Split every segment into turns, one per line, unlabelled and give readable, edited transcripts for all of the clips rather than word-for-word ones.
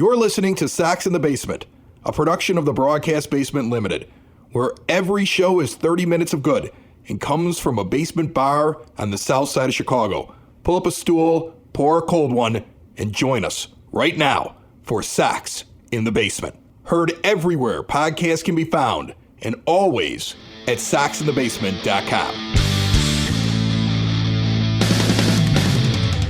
You're listening to Sox in the Basement, a production of the Broadcast Basement Limited, where every show is 30 minutes of good and comes from a basement bar on the south side of Chicago. Pull up a stool, pour a cold one, and join us right now for Sox in the Basement. Heard everywhere podcasts can be found, and always at soxinthebasement.com.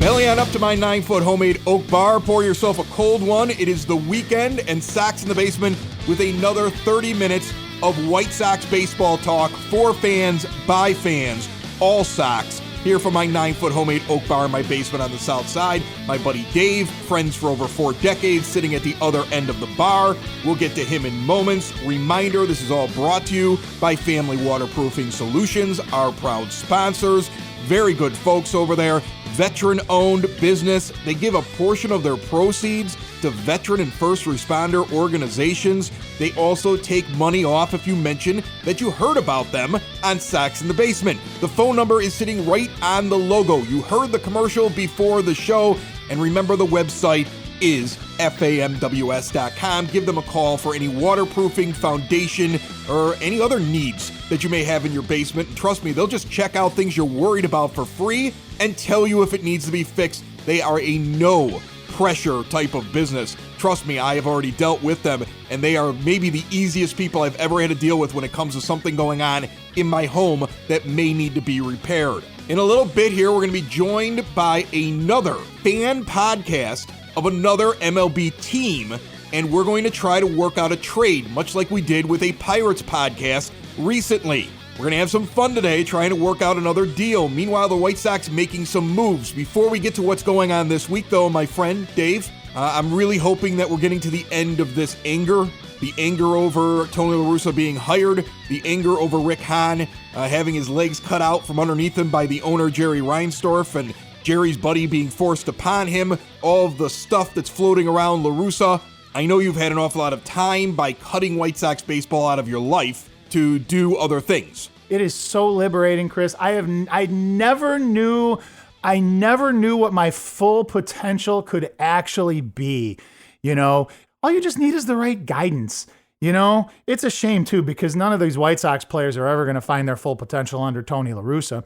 Belly on up to my 9-foot homemade oak bar. Pour yourself a cold one. It is the weekend, and Sox in the Basement with another 30 minutes of White Sox baseball talk for fans, by fans, all Sox. Here from my 9-foot homemade oak bar in my basement on the south side. My buddy Dave, friends for over 4 decades, sitting at the other end of the bar. We'll get to him in moments. Reminder, this is all brought to you by Family Waterproofing Solutions, our proud sponsors. Very good folks over there. Veteran-owned business. They give a portion of their proceeds to veteran and first responder organizations. They also take money off if you mention that you heard about them on Sox in the Basement. The phone number is sitting right on the logo. You heard the commercial before the show, and remember the website is famws.com. Give them a call for any waterproofing, foundation, or any other needs that you may have in your basement. And trust me, they'll just check out things you're worried about for free and tell you if it needs to be fixed. They are a no pressure type of business. Trust me, I have already dealt with them, and they are maybe the easiest people I've ever had to deal with when it comes to something going on in my home that may need to be repaired. In a little bit here, we're going to be joined by another fan podcast of another MLB team, and we're going to try to work out a trade, much like we did with a Pirates podcast recently. We're going to have some fun today trying to work out another deal. Meanwhile, the White Sox making some moves. Before we get to what's going on this week, though, my friend Dave, I'm really hoping that we're getting to the end of this anger. The anger over Tony La Russa being hired, the anger over Rick Hahn having his legs cut out from underneath him by the owner, Jerry Reinsdorf, and Jerry's buddy being forced upon him, all of the stuff that's floating around La Russa. I know you've had an awful lot of time by cutting White Sox baseball out of your life to do other things.
It is so liberating, Chris. I never knew what my full potential could actually be. You know, all you just need is the right guidance. You know, it's a shame, too, because none of these White Sox players are ever going to find their full potential under Tony La Russa.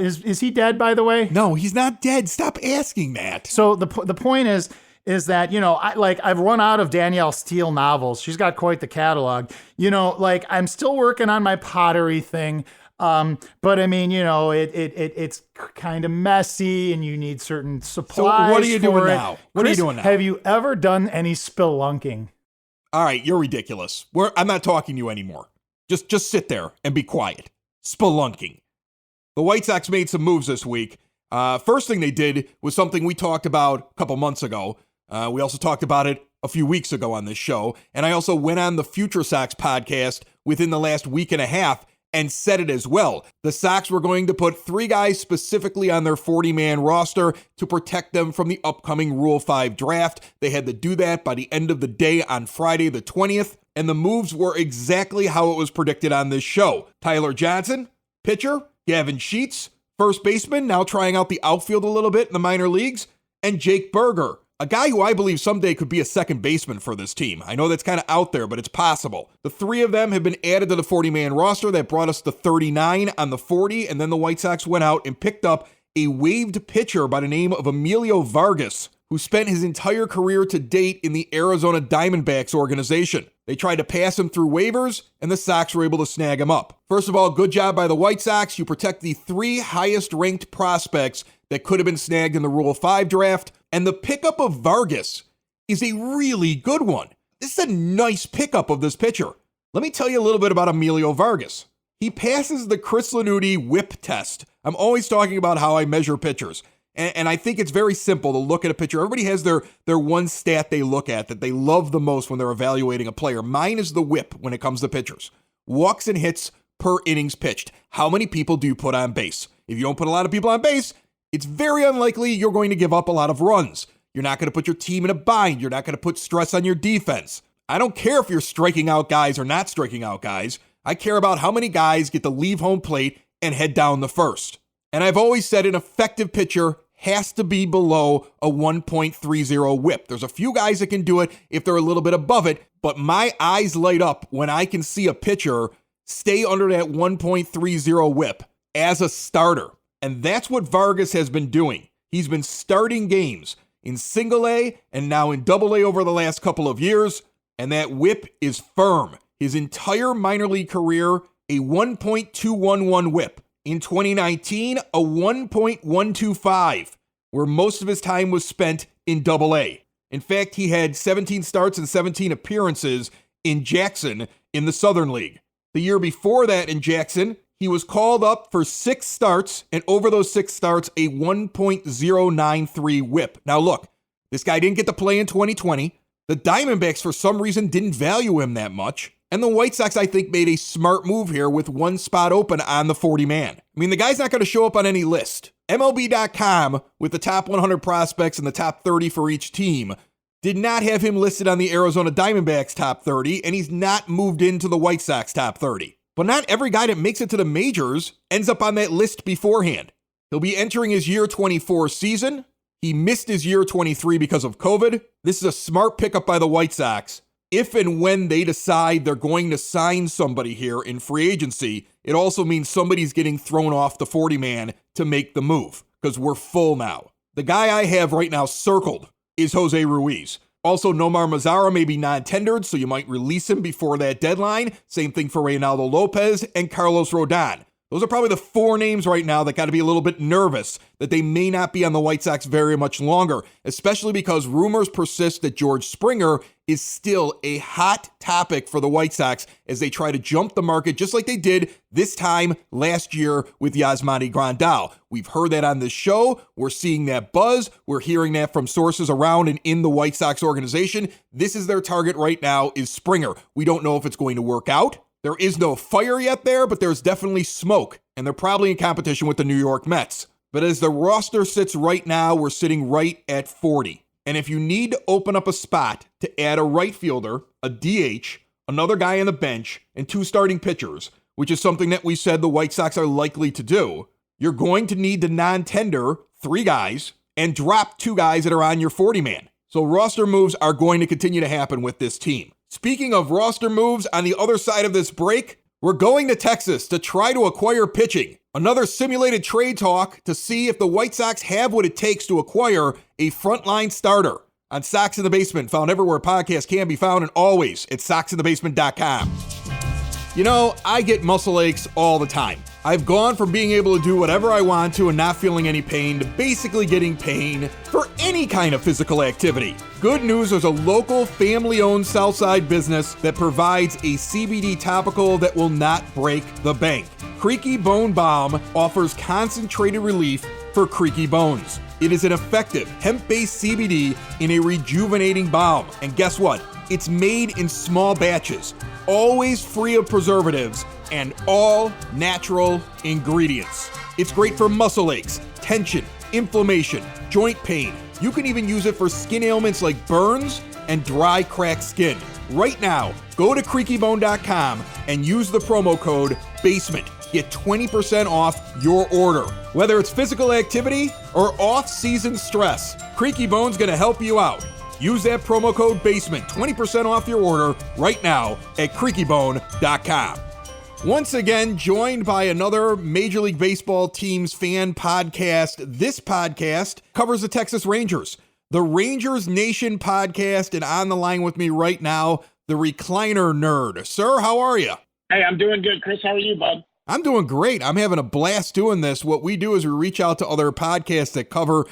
Is he dead, by the way?
No, he's not dead. Stop asking that.
So the point is that, you know, I've run out of Danielle Steele novels. She's got quite the catalog. You know, like, I'm still working on my pottery thing. But I mean, you know, it's kind of messy and you need certain supplies.
So what are you doing now? What are you doing now?
Have you ever done any spelunking?
All right, you're ridiculous. I'm not talking to you anymore. Just sit there and be quiet. Spelunking. The White Sox made some moves this week. First thing they did was something we talked about a couple months ago. We also talked about it a few weeks ago on this show. And I also went on the Future Sox podcast within the last week and a half and said it as well. The Sox were going to put 3 guys specifically on their 40-man roster to protect them from the upcoming Rule 5 draft. They had to do that by the end of the day on Friday the 20th, and the moves were exactly how it was predicted on this show. Tyler Johnson, pitcher, Gavin Sheets, first baseman, now trying out the outfield a little bit in the minor leagues, and Jake Burger, a guy who I believe someday could be a second baseman for this team. I know that's kind of out there, but it's possible. The 3 of them have been added to the 40-man roster. That brought us to 39 on the 40, and then the White Sox went out and picked up a waived pitcher by the name of Emilio Vargas, who spent his entire career to date in the Arizona Diamondbacks organization. They tried to pass him through waivers, and the Sox were able to snag him up. First of all, good job by the White Sox. You protect the 3 highest-ranked prospects that could have been snagged in the Rule 5 draft, and the pickup of Vargas is a really good one. This is a nice pickup of this pitcher. Let me tell you a little bit about Emilio Vargas. He passes the Chris Lanuti whip test. I'm always talking about how I measure pitchers. And I think it's very simple to look at a pitcher. Everybody has their one stat they look at that they love the most when they're evaluating a player. Mine is the whip when it comes to pitchers. Walks and hits per innings pitched. How many people do you put on base? If you don't put a lot of people on base, it's very unlikely you're going to give up a lot of runs. You're not going to put your team in a bind. You're not going to put stress on your defense. I don't care if you're striking out guys or not striking out guys. I care about how many guys get to leave home plate and head down the first. And I've always said an effective pitcher has to be below a 1.30 whip. There's a few guys that can do it if they're a little bit above it, but my eyes light up when I can see a pitcher stay under that 1.30 whip as a starter. And that's what Vargas has been doing. He's been starting games in single A and now in double A over the last couple of years, and that whip is firm. His entire minor league career, a 1.211 whip. In 2019, a 1.125, where most of his time was spent in double A. In fact, he had 17 starts and 17 appearances in Jackson in the Southern League. The year before that in Jackson, he was called up for 6 starts, and over those 6 starts, a 1.093 whip. Now look, this guy didn't get to play in 2020. The Diamondbacks, for some reason, didn't value him that much. And the White Sox, I think, made a smart move here with one spot open on the 40-man. I mean, the guy's not going to show up on any list. MLB.com, with the top 100 prospects and the top 30 for each team, did not have him listed on the Arizona Diamondbacks top 30, and he's not moved into the White Sox top 30. But not every guy that makes it to the majors ends up on that list beforehand. He'll be entering his year 24 season. He missed his year 23 because of COVID. This is a smart pickup by the White Sox. If and when they decide they're going to sign somebody here in free agency, it also means somebody's getting thrown off the 40-man to make the move, because we're full now. The guy I have right now circled is Jose Ruiz. Also, Nomar Mazara may be non-tendered, so you might release him before that deadline. Same thing for Reynaldo Lopez and Carlos Rodon. Those are probably the 4 names right now that got to be a little bit nervous that they may not be on the White Sox very much longer, especially because rumors persist that George Springer is still a hot topic for the White Sox as they try to jump the market just like they did this time last year with Yasmani Grandal. We've heard that on this show. We're seeing that buzz. We're hearing that from sources around and in the White Sox organization. This is their target right now, is Springer. We don't know if it's going to work out. There is no fire yet there, but there's definitely smoke, and they're probably in competition with the New York Mets. But as the roster sits right now, we're sitting right at 40. And if you need to open up a spot to add a right fielder, a DH, another guy on the bench, and 2 starting pitchers, which is something that we said the White Sox are likely to do, you're going to need to non-tender 3 guys and drop 2 guys that are on your 40-man. So roster moves are going to continue to happen with this team. Speaking of roster moves, on the other side of this break, we're going to Texas to try to acquire pitching. Another simulated trade talk to see if the White Sox have what it takes to acquire a frontline starter. On Sox in the Basement, found everywhere podcasts can be found, and always at soxinthebasement.com. You know, I get muscle aches all the time. I've gone from being able to do whatever I want to and not feeling any pain to basically getting pain for any kind of physical activity. Good news, there's a local family-owned Southside business that provides a CBD topical that will not break the bank. Creaky Bone Balm offers concentrated relief for creaky bones. It is an effective hemp-based CBD in a rejuvenating balm. And guess what? It's made in small batches, always free of preservatives, and all natural ingredients. It's great for muscle aches, tension, inflammation, joint pain. You can even use it for skin ailments like burns and dry, cracked skin. Right now, go to creakybone.com and use the promo code BASEMENT. Get 20% off your order. Whether it's physical activity or off-season stress, Creaky Bone's gonna help you out. Use that promo code BASEMENT, 20% off your order right now at creakybone.com. Once again, joined by another Major League Baseball team's fan podcast. This podcast covers the Texas Rangers, the Rangers Nation podcast, and on the line with me right now, the Recliner Nerd. Sir, how are you?
Hey, I'm doing good. Chris, how are you, bud?
I'm doing great. I'm having a blast doing this. What we do is we reach out to other podcasts that cover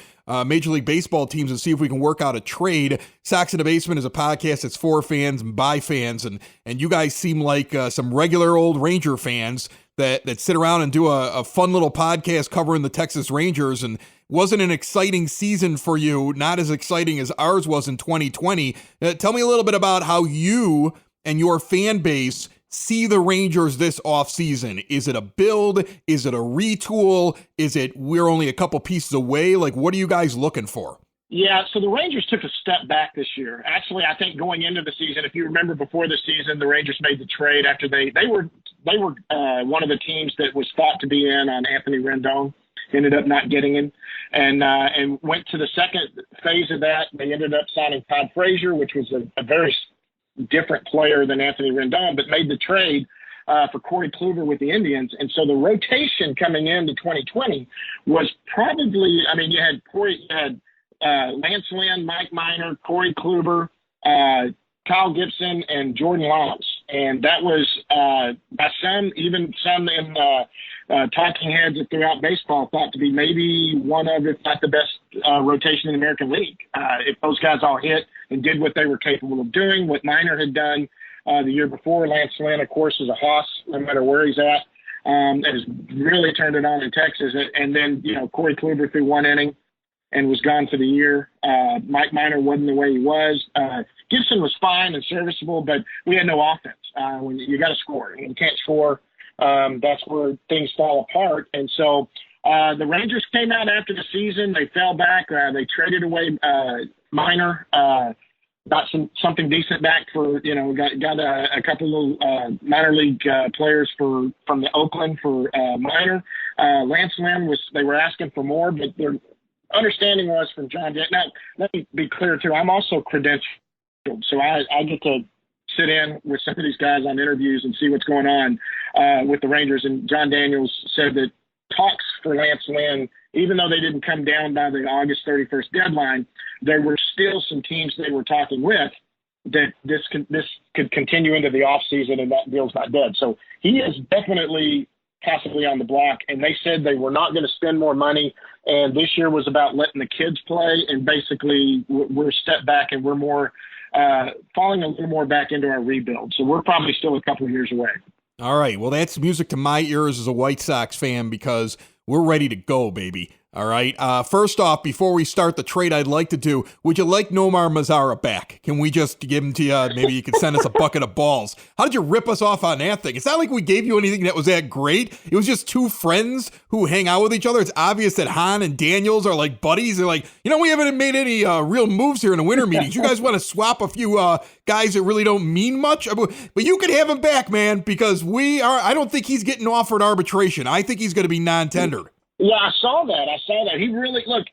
Major League Baseball teams and see if we can work out a trade. Sox in the Basement is a podcast that's for fans and by fans, and you guys seem like some regular old Ranger fans that sit around and do a fun little podcast covering the Texas Rangers. And wasn't an exciting season for you, not as exciting as ours was in 2020. Tell me a little bit about how you and your fan base see the Rangers this offseason. Is it a build? Is it a retool? Is it we're only a couple pieces away? Like, what are you guys looking for?
Yeah, so the Rangers took a step back this year. Actually, I think going into the season, if you remember before the season, the Rangers made the trade after they were one of the teams that was thought to be in on Anthony Rendon. ended up not getting him, and went to the second phase of that. They ended up signing Todd Frazier, which was a very different player than Anthony Rendon, but made the trade for Corey Kluber with the Indians. And so the rotation coming into 2020 was probably, I mean, you had Lance Lynn, Mike Minor, Corey Kluber, Kyle Gibson, and Jordan Lyles. And that was, by some, even some in talking heads throughout baseball, thought to be maybe one of, if not the best rotation in the American League. If those guys all hit and did what they were capable of doing, what Minor had done the year before. Lance Lynn, of course, is a hoss no matter where he's at, and has really turned it on in Texas. And then, Corey Kluber threw one inning and was gone for the year. Mike Minor wasn't the way he was. Gibson was fine and serviceable, but we had no offense. When you got to score, and you can't score, that's where things fall apart. And so the Rangers came out after the season. They fell back. They traded away Minor, got something decent back for, got a couple of minor league players from the Oakland for Minor. Lance Lynn they were asking for more, but their understanding was from John. Now, let me be clear too. I'm also credentialed, so I get to sit in with some of these guys on interviews and see what's going on with the Rangers. And John Daniels said that talks for Lance Lynn, even though they didn't come down by the August 31st deadline, there were still some teams they were talking with that this could continue into the offseason, and that deal's not dead. So he is definitely possibly on the block, and they said they were not going to spend more money, and this year was about letting the kids play, and basically we're stepped back and we're more falling a little more back into our rebuild. So we're probably still a couple of years away.
All right. Well, that's music to my ears as a White Sox fan because we're ready to go, baby. All right. First off, before we start the trade, I'd like to do, would you like Nomar Mazara back? Can we just give him to you? Maybe you could send us a bucket of balls. How did you rip us off on that thing? It's not like we gave you anything that was that great. It was just two friends who hang out with each other. It's obvious that Han and Daniels are like buddies. They're like, we haven't made any real moves here in the winter meetings. You guys want to swap a few guys that really don't mean much? But you can have him back, man, because I don't think he's getting offered arbitration. I think he's going to be non-tendered.
Yeah, I saw that. He really look.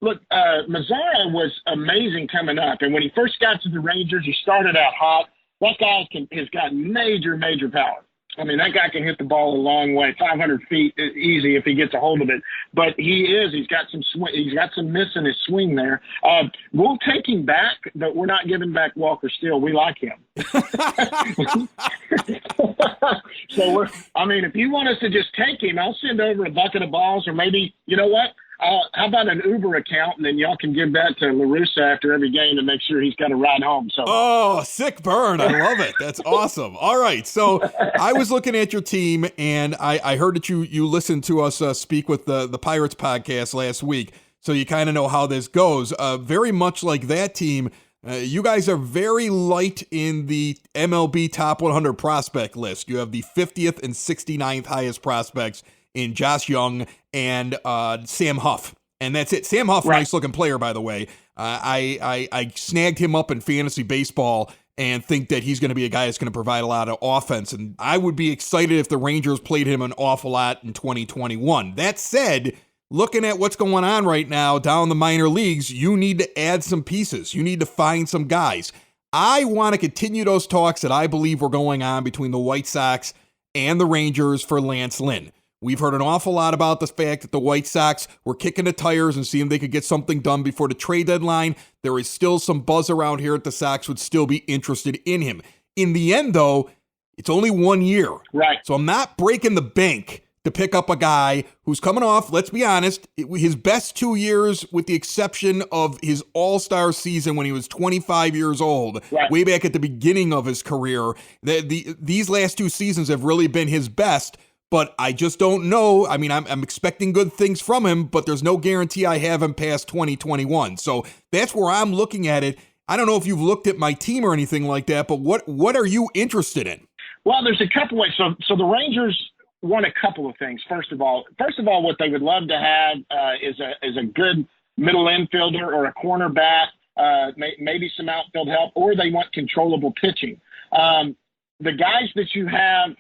Mazara was amazing coming up, and when he first got to the Rangers, he started out hot. That guy has got major power. I mean, that guy can hit the ball a long way, 500 feet easy if he gets a hold of it. But he's got some swing. He's got some miss in his swing there. We'll take him back, but we're not giving back Walker Steele. We like him. So if you want us to just take him, I'll send over a bucket of balls, or maybe, you know what? How about an Uber account, and then y'all can give that to La Russa after every game to make sure he's got a ride home. So,
oh, sick burn. I love it. That's awesome. All right. So I was looking at your team, and I heard that you listened to us speak with the Pirates podcast last week. So you kind of know how this goes. Very much like that team, you guys are very light in the MLB top 100 prospect list. You have the 50th and 69th highest prospects in Josh Young and Sam Huff. And that's it. Sam Huff, right. Nice looking player, by the way. I snagged him up in fantasy baseball and think that he's going to be a guy that's going to provide a lot of offense. And I would be excited if the Rangers played him an awful lot in 2021. That said, looking at what's going on right now down the minor leagues, you need to add some pieces. You need to find some guys. I want to continue those talks that I believe were going on between the White Sox and the Rangers for Lance Lynn. We've heard an awful lot about the fact that the White Sox were kicking the tires and seeing if they could get something done before the trade deadline. There is still some buzz around here that the Sox would still be interested in him. In the end, though, it's only 1 year.
Right.
So I'm not breaking the bank to pick up a guy who's coming off, let's be honest, his best 2 years, with the exception of his all-star season when he was 25 years old, right, way back at the beginning of his career. These last 2 seasons have really been his best. But I just don't know. I mean, I'm expecting good things from him, but there's no guarantee I have him past 2021. So that's where I'm looking at it. I don't know if you've looked at my team or anything like that, but what are you interested in?
Well, there's a couple ways. So the Rangers want a couple of things. First of all, what they would love to have is a good middle infielder or a corner bat, maybe some outfield help, or they want controllable pitching. The guys that you have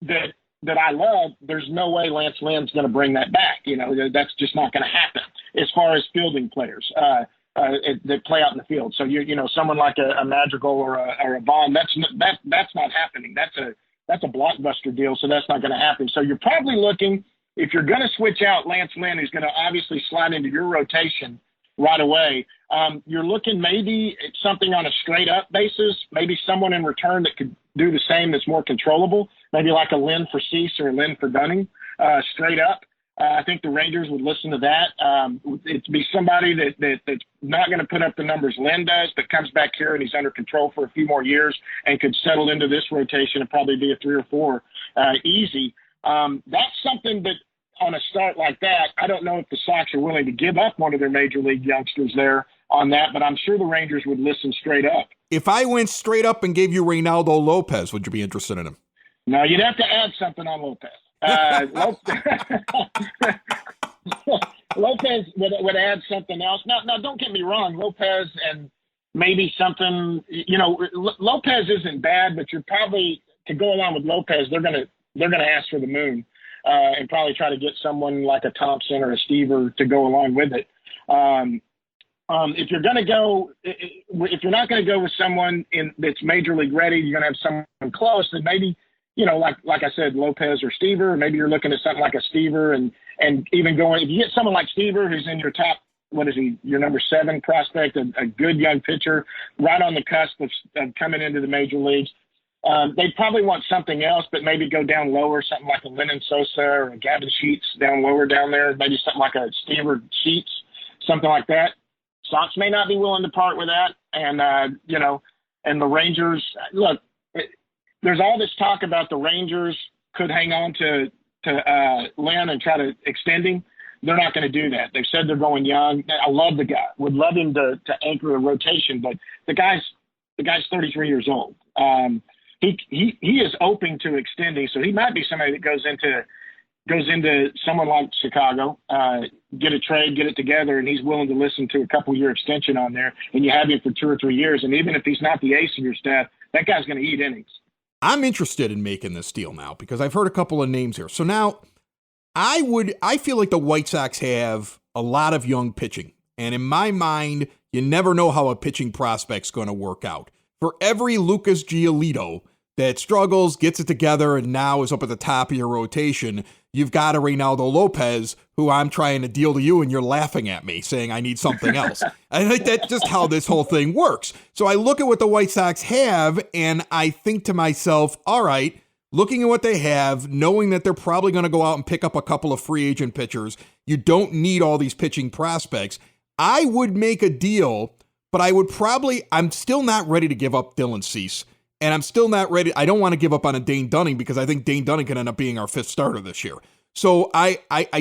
that that I love, there's no way Lance Lynn's going to bring that back. That's just not going to happen as far as fielding players that play out in the field. So someone like a Madrigal or a Vaughn, that's not happening. That's a blockbuster deal, so that's not going to happen. So you're probably looking, if you're going to switch out Lance Lynn, who's going to obviously slide into your rotation right away, you're looking maybe at something on a straight up basis, maybe someone in return that could do the same that's more controllable, maybe like a Lynn for Cease or a Lynn for Dunning, straight up. I think the Rangers would listen to that. It'd be somebody that's not going to put up the numbers Lynn does, but comes back here and he's under control for a few more years and could settle into this rotation and probably be a 3 or 4 easy. That's something that on a start like that, I don't know if the Sox are willing to give up one of their major league youngsters there on that, but I'm sure the Rangers would listen straight up.
If I went straight up and gave you Reynaldo Lopez, would you be interested in him?
No, you'd have to add something on Lopez. Lopez would add something else. Now, don't get me wrong. Lopez and maybe something, Lopez isn't bad, but you're probably, to go along with Lopez, they're going to ask for the moon and probably try to get someone like a Thompson or a Stever to go along with it. If you're not going to go with someone that's major league ready, you're going to have someone close that maybe, like I said, Lopez or Stever. Maybe you're looking at something like a Stever and even going, if you get someone like Stever, who's in your top, what is he, your number 7 prospect, a good young pitcher, right on the cusp of coming into the major leagues. They probably want something else, but maybe go down lower, something like a Lennon Sosa or a Gavin Sheets down lower down there, maybe something like a Stever Sheets, something like that. Sox may not be willing to part with that. And, and the Rangers, look, there's all this talk about the Rangers could hang on to Lynn and try to extend him. They're not going to do that. They've said they're going young. I love the guy. Would love him to anchor a rotation, but the guy's 33 years old. He is open to extending, so he might be somebody that goes into someone like Chicago, get a trade, get it together, and he's willing to listen to a couple-year extension on there, and you have him for 2 or 3 years. And even if he's not the ace of your staff, that guy's going to eat innings.
I'm interested in making this deal now because I've heard a couple of names here. So now I feel like the White Sox have a lot of young pitching. And in my mind, you never know how a pitching prospect's going to work out. For every Lucas Giolito that struggles, gets it together, and now is up at the top of your rotation, you've got a Reynaldo Lopez who I'm trying to deal to you, and you're laughing at me saying I need something else. I think that's just how this whole thing works. So I look at what the White Sox have, and I think to myself, all right, looking at what they have, knowing that they're probably going to go out and pick up a couple of free agent pitchers, you don't need all these pitching prospects. I would make a deal, but I'm still not ready to give up Dylan Cease. And I'm still not ready. I don't want to give up on a Dane Dunning because I think Dane Dunning can end up being our 5th starter this year. So I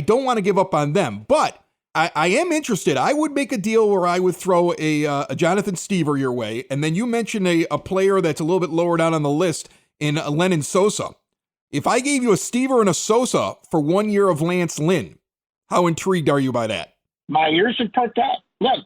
don't want to give up on them, but I am interested. I would make a deal where I would throw a Jonathan Stever your way. And then you mentioned a player that's a little bit lower down on the list in Lennon Sosa. If I gave you a Stever and a Sosa for 1 year of Lance Lynn, how intrigued are you by that?
My ears have perked up. Look,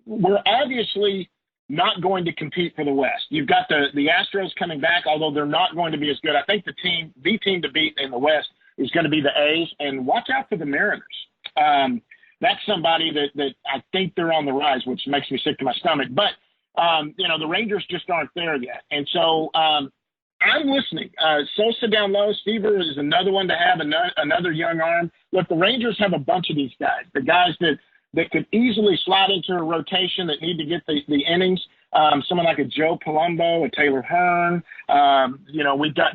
we're obviously not going to compete for the West. You've got the Astros coming back, although they're not going to be as good. I think the team to beat in the West is going to be the A's, and watch out for the Mariners. That's somebody that I think they're on the rise, which makes me sick to my stomach. But, the Rangers just aren't there yet. And so I'm listening. Sosa down low, Stever is another one to have, another young arm. Look, the Rangers have a bunch of these guys, the guys that could easily slide into a rotation that need to get the innings. Someone like a Joe Palumbo, a Taylor Hearn. We've got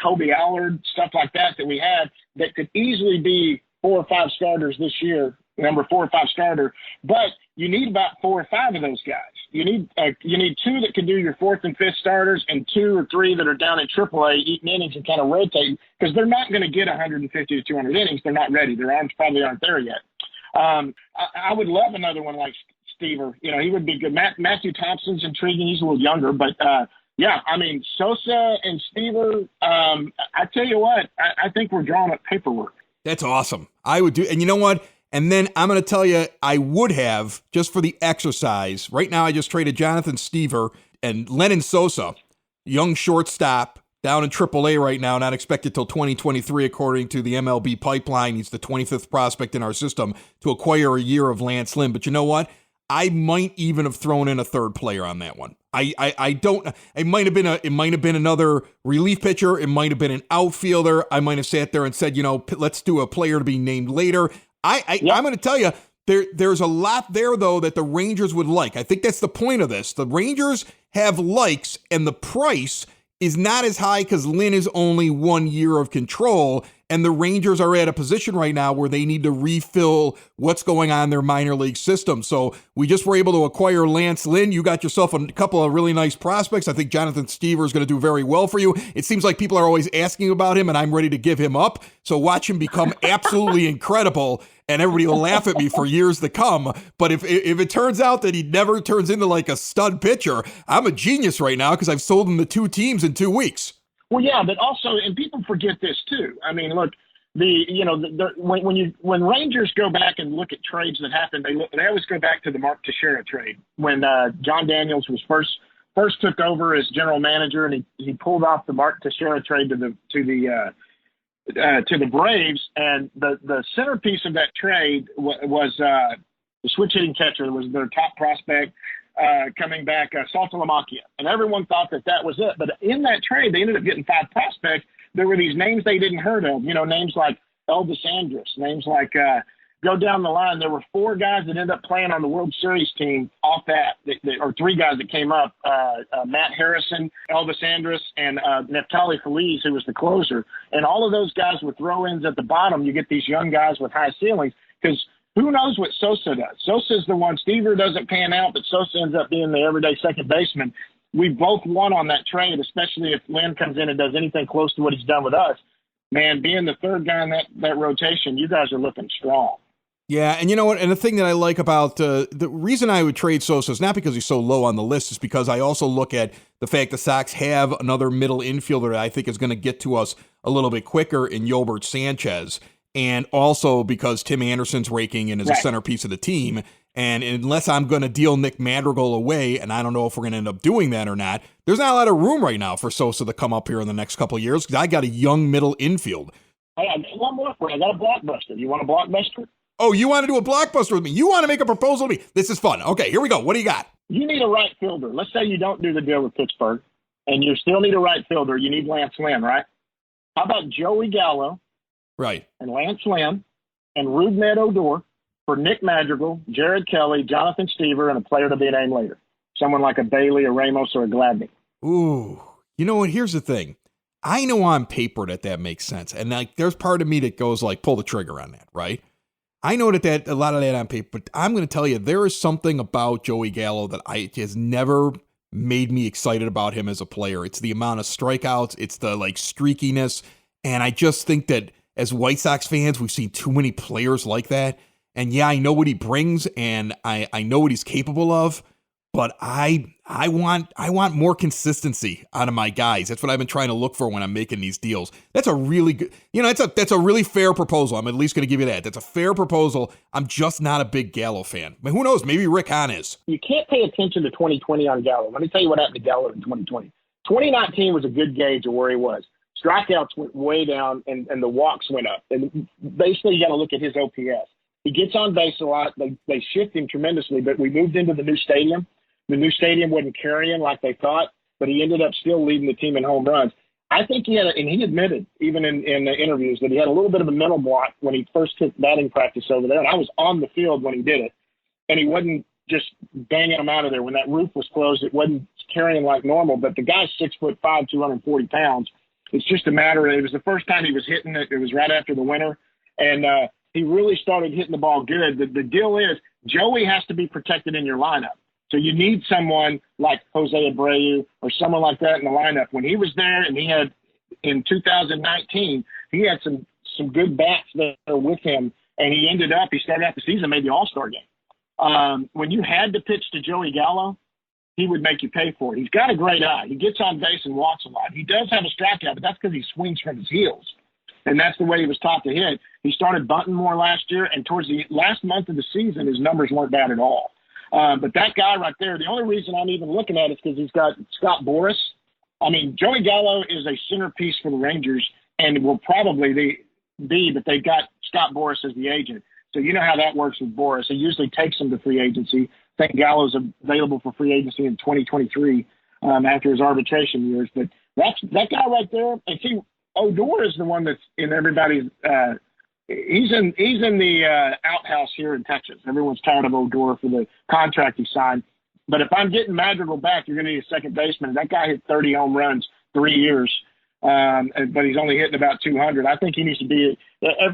Kobe Allard, stuff like that we have that could easily be 4 or 5 starters this year, number 4 or 5 starter. But you need about 4 or 5 of those guys. You need 2 that can do your 4th and 5th starters, and 2 or 3 that are down in AAA eating innings and kind of rotating, because they're not going to get 150 to 200 innings. They're not ready. Their arms probably aren't there yet. I would love another one like Stever. He would be good. Matthew Thompson's intriguing. He's a little younger, but Sosa and Stever. I tell you what, I think we're drawing up paperwork.
That's awesome. I would do, and you know what? And then I'm going to tell you, I would have, just for the exercise. Right now, I just traded Jonathan Stever and Lennon Sosa, young shortstop, down in AAA right now, not expected till 2023, according to the MLB pipeline. He's the 25th prospect in our system to acquire a year of Lance Lynn. But you know what? I might even have thrown in a third player on that one. I don't. It might have been another relief pitcher. It might have been an outfielder. I might have sat there and said, let's do a player to be named later. I'm going to tell you, there's a lot there, though, that the Rangers would like. I think that's the point of this. The Rangers have likes, and the price is not as high because Lynn is only 1 year of control, and the Rangers are at a position right now where they need to refill what's going on in their minor league system. So we just were able to acquire Lance Lynn. You got yourself a couple of really nice prospects. I think Jonathan Stever is going to do very well for you. It seems like people are always asking about him, and I'm ready to give him up. So watch him become absolutely incredible, and everybody will laugh at me for years to come. But if it turns out that he never turns into like a stud pitcher, I'm a genius right now because I've sold him to 2 teams in 2 weeks.
Well, yeah, but also, and people forget this too. I mean, look, when Rangers go back and look at trades that happened, they always go back to the Mark Teixeira trade when John Daniels was first took over as general manager, and he pulled off the Mark Teixeira trade to the Braves, and the centerpiece of that trade was the switch hitting catcher was their top prospect. Coming back, Saltalamacchia. And everyone thought that was it. But in that trade, they ended up getting 5 prospects. There were these names they didn't heard of, names like Elvis Andrus, names like go down the line. There were 4 guys that ended up playing on the World Series team off that, or 3 guys that came up, Matt Harrison, Elvis Andrus, and Neftali Feliz, who was the closer. And all of those guys with throw-ins at the bottom, you get these young guys with high ceilings because who knows what Sosa does? Sosa's the one. Stever doesn't pan out, but Sosa ends up being the everyday second baseman. We both won on that trade, especially if Lynn comes in and does anything close to what he's done with us. Man, being the third guy in that rotation, you guys are looking strong.
Yeah, and you know what? And the thing that I like about the reason I would trade Sosa is not because he's so low on the list, is because I also look at the fact the Sox have another middle infielder that I think is going to get to us a little bit quicker in Yolbert Sanchez. And also because Tim Anderson's raking in as a centerpiece of the team. And unless I'm going to deal Nick Madrigal away, and I don't know if we're going to end up doing that or not, there's not a lot of room right now for Sosa to come up here in the next couple of years because I got a young middle infield.
Hey, I got one more for you. I got a blockbuster. You want a blockbuster?
Oh, you want to do a blockbuster with me? You want to make a proposal to me? This is fun. Okay, here we go. What do you got?
You need a right fielder. Let's say you don't do the deal with Pittsburgh, and you still need a right fielder. You need Lance Lynn, right? How about Joey Gallo?
Right.
And Lance Lynn and Rougned Odor for Nick Madrigal, Jared Kelly, Jonathan Stever, and a player to be named later. Someone like a Bailey, a Ramos, or a Gladney.
Ooh. You know what? Here's the thing. I know on paper that makes sense. And there's part of me that goes pull the trigger on that, right? I know that a lot of that on paper, but I'm going to tell you, there is something about Joey Gallo that has never made me excited about him as a player. It's the amount of strikeouts. It's the streakiness. And I just think that as White Sox fans, we've seen too many players like that. And yeah, I know what he brings and I know what he's capable of, but I want more consistency out of my guys. That's what I've been trying to look for when I'm making these deals. That's a really good, that's a really fair proposal. I'm at least going to give you that. That's a fair proposal. I'm just not a big Gallo fan. But who knows? Maybe Rick Hahn is.
You can't pay attention to 2020 on Gallo. Let me tell you what happened to Gallo in 2020. 2019 was a good gauge of where he was. Strikeouts went way down and the walks went up. And basically, you got to look at his OPS. He gets on base a lot. They shift him tremendously, but we moved into the new stadium. The new stadium wasn't carrying like they thought, but he ended up still leading the team in home runs. I think he had, and he admitted even in the interviews that he had a little bit of a mental block when he first took batting practice over there. And I was on the field when he did it, and he wasn't just banging them out of there. When that roof was closed, it wasn't carrying like normal, but the guy's 6'5", 240 pounds. It's just a matter of, it was the first time he was hitting it. It was right after the winter. And he really started hitting the ball good. The deal is Joey has to be protected in your lineup. So you need someone like Jose Abreu or someone like that in the lineup. When he was there and he had, in 2019, he had some good bats there with him. And he started out the season, made the All-Star game. When you had to pitch to Joey Gallo, he would make you pay for it. He's got a great eye. He gets on base and walks a lot. He does have a strikeout, but that's because he swings from his heels. And that's the way he was taught to hit. He started bunting more last year, and towards the last month of the season, his numbers weren't bad at all. But that guy right there, the only reason I'm even looking at it is because he's got Scott Boras I mean, Joey Gallo is a centerpiece for the Rangers and will probably be, but they've got Scott Boras as the agent. So you know how that works with Boras. He usually takes them to free agency. I think Gallo's available for free agency in 2023 after his arbitration years. But that guy right there. And see, Odor is the one that's in everybody's he's in the outhouse here in Texas. Everyone's tired of Odor for the contract he signed. But if I'm getting Madrigal back, you're going to need a second baseman. And that guy hit 30 home runs 3 years, but he's only hitting about 200. I think he needs to be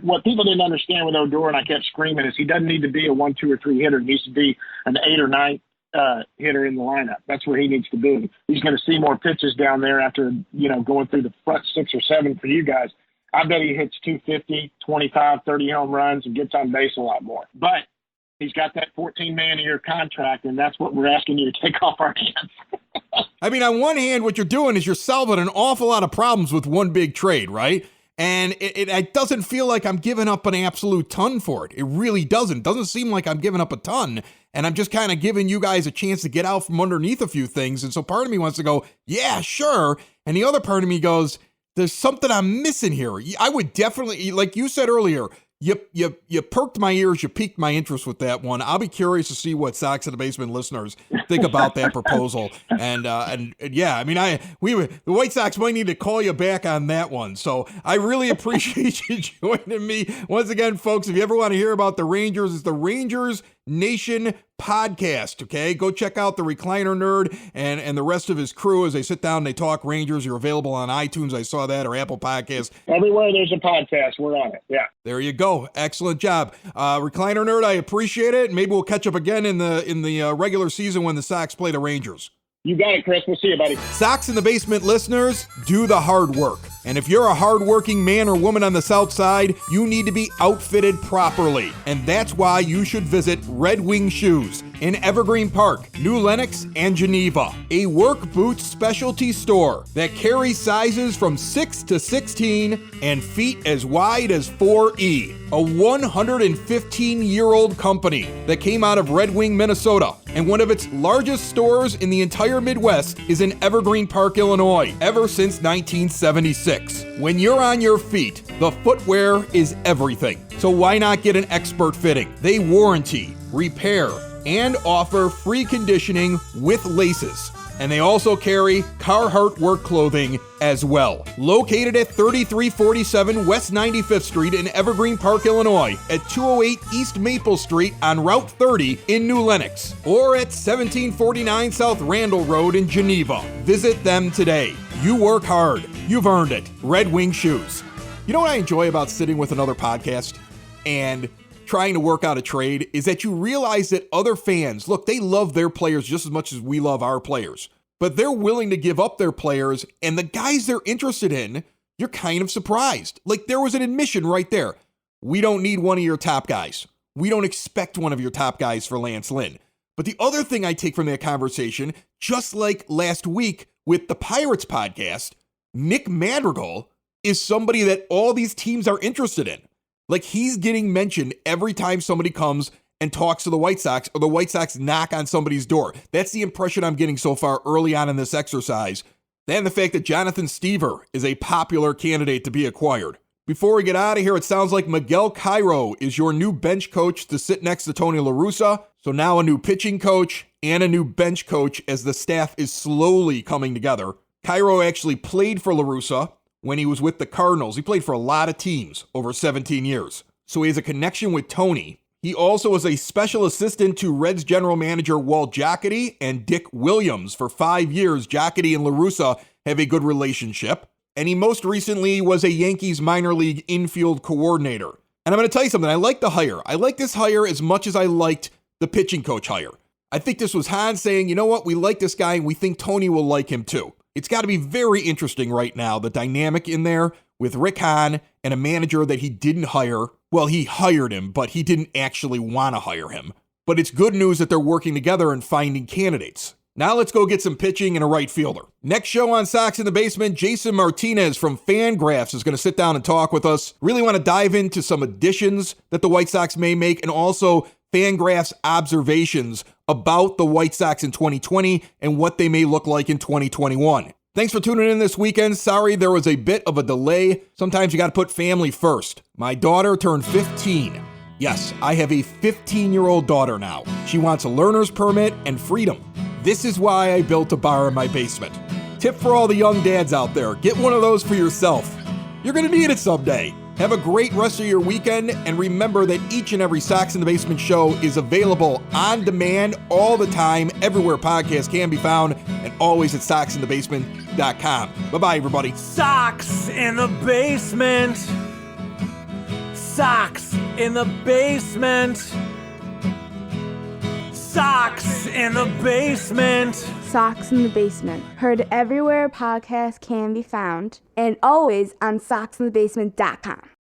what people didn't understand with Odor, and I kept screaming, is he doesn't need to be a 1, 2, or 3 hitter. He needs to be an 8 or 9 hitter in the lineup. That's where he needs to be. He's going to see more pitches down there after, going through the front 6 or 7 for you guys. I bet he hits 250, 25, 30 home runs and gets on base a lot more. But he's got that $14 million a year contract, and that's what we're asking you to take off our hands.
I mean, on one hand, what you're doing is you're solving an awful lot of problems with one big trade, right? And it doesn't feel like I'm giving up an absolute ton for it. It really doesn't. It doesn't seem like I'm giving up a ton. And I'm just kind of giving you guys a chance to get out from underneath a few things. And so part of me wants to go, yeah, sure. And the other part of me goes, there's something I'm missing here. I would definitely, like you said earlier, you perked my ears, you piqued my interest with that one. I'll be curious to see what Sox in the Basement listeners think about that proposal. And yeah, I mean, the White Sox might need to call you back on that one. So I really appreciate you joining me once again, folks. If you ever want to hear about the Rangers, it's the Rangers Nation podcast. Okay, go check out the Recliner Nerd and the rest of his crew as they sit down and they talk Rangers. You're available on iTunes, I saw that, or Apple Podcasts.
Everywhere there's a podcast, we're on it. Yeah.
There you go. Excellent job, Recliner Nerd. I appreciate it. Maybe we'll catch up again in the regular season when the Sox play the Rangers.
You got it, Chris. We'll see you, buddy.
Sox in the Basement listeners, do the hard work. And if you're a hardworking man or woman on the South Side, you need to be outfitted properly. And that's why you should visit Red Wing Shoes in Evergreen Park, New Lenox, and Geneva. A work boots specialty store that carries sizes from 6 to 16 and feet as wide as 4E. A 115-year-old company that came out of Red Wing, Minnesota. And one of its largest stores in the entire Midwest is in Evergreen Park, Illinois, ever since 1976. When you're on your feet, the footwear is everything. So why not get an expert fitting? They warranty, repair, and offer free conditioning with laces. And they also carry Carhartt work clothing as well. Located at 3347 West 95th Street in Evergreen Park, Illinois, at 208 East Maple Street on Route 30 in New Lenox, or at 1749 South Randall Road in Geneva. Visit them today. You work hard. You've earned it. Red Wing Shoes. You know what I enjoy about sitting with another podcast and trying to work out a trade is that you realize that other fans, look, they love their players just as much as we love our players, but they're willing to give up their players, and the guys they're interested in, you're kind of surprised. Like, there was an admission right there. We don't need one of your top guys. We don't expect one of your top guys for Lance Lynn. But the other thing I take from that conversation, just like last week with the Pirates podcast, Nick Madrigal is somebody that all these teams are interested in. Like, he's getting mentioned every time somebody comes and talks to the White Sox or the White Sox knock on somebody's door. That's the impression I'm getting so far early on in this exercise. And the fact that Jonathan Stever is a popular candidate to be acquired. Before we get out of here, it sounds like Miguel Cairo is your new bench coach to sit next to Tony La Russa. So now a new pitching coach and a new bench coach as the staff is slowly coming together. Cairo actually played for La Russa when he was with the Cardinals. He played for a lot of teams over 17 years. So he has a connection with Tony. He also was a special assistant to Reds general manager Walt Jocketty and Dick Williams. For 5 years, Jocketty and La Russa have a good relationship. And he most recently was a Yankees minor league infield coordinator. And I'm going to tell you something. I like the hire. I like this hire as much as I liked the pitching coach hire. I think this was Hans saying, you know what, we like this guy and we think Tony will like him too. It's got to be very interesting right now, the dynamic in there with Rick Hahn and a manager that he didn't hire. Well, he hired him, but he didn't actually want to hire him. But it's good news that they're working together and finding candidates. Now let's go get some pitching and a right fielder. Next show on Sox in the Basement, Jason Martinez from Fangraphs is going to sit down and talk with us. Really want to dive into some additions that the White Sox may make and also Fangraphs observations about the White Sox in 2020 and what they may look like in 2021. Thanks for tuning in this weekend. Sorry there was a bit of a delay. Sometimes you got to put family first. My daughter turned 15. Yes, I have a 15-year-old daughter now. She wants a learner's permit and freedom. This is why I built a bar in my basement. Tip for all the young dads out there, get one of those for yourself. You're going to need it someday. Have a great rest of your weekend, and remember that each and every Sox in the Basement show is available on demand all the time, everywhere podcasts can be found, and always at soxinthebasement.com. Bye-bye, everybody.
Sox in the basement. Sox in the basement. Sox in the basement.
Sox in the Basement. Heard everywhere podcasts can be found, and always on soxinthebasement.com.